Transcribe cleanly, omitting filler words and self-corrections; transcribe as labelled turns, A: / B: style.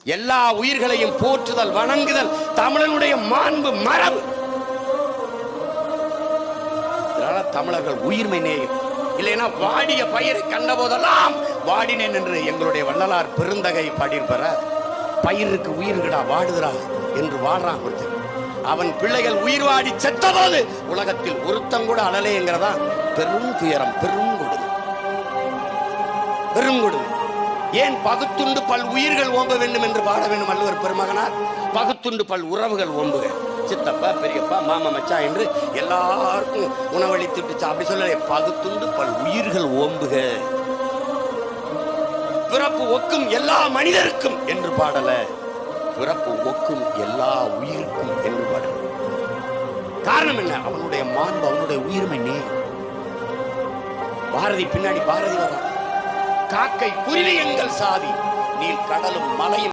A: எல்லா உயிர்களையும் போற்றுதல் வணங்குதல் தமிழனுடைய மாண்பு மரபு. தமிழர்கள் உயிர்மை நேயம். இல்லைன்னா வாடிய பயிரை கண்ட போதெல்லாம் வாடினேன் என்று எங்களுடைய வள்ளலார் பெருந்தகை பாடியிருப்பார. பயிருக்கு உயிர்கடா வாடுகிறா என்று வாழ்றான் ஒருத்தர். அவன் பிள்ளைகள் உயிர் வாடி செத்த போது உலகத்தில் ஒருத்தம் கூட அழலைங்கிறதா பெரும் துயரம், பெரும் கொடுமை, பெரும் கொடுமை. ஏன் பகுத்துண்டு பல் உயிர்கள் ஓம்ப வேண்டும் என்று பாட வேண்டும் வள்ளுவர் பெருமகனார்? பகுத்துண்டு பல் உறவுகள் ஓம்புக, சித்தப்பா பெரியப்பா மாமா மச்சா என்று எல்லாருக்கும் உணவளித்துட்டு அப்படி சொல்ல. பகுத்துண்டு பல் உயிர்கள் ஓம்புக, பிறப்பு ஒக்கும் எல்லா மனிதருக்கும் என்று பாடல, பிறப்பு ஒக்கும் எல்லா உயிருக்கும் என்று பாடல. காரணம் என்ன? அவனுடைய மாண்பு, அவனுடைய உயிர்மை நேயம். பாரதி பின்னாடி பாரதி வர, காக்கை குருவி எங்கள் சாதி, நீ கடலும் மலையும்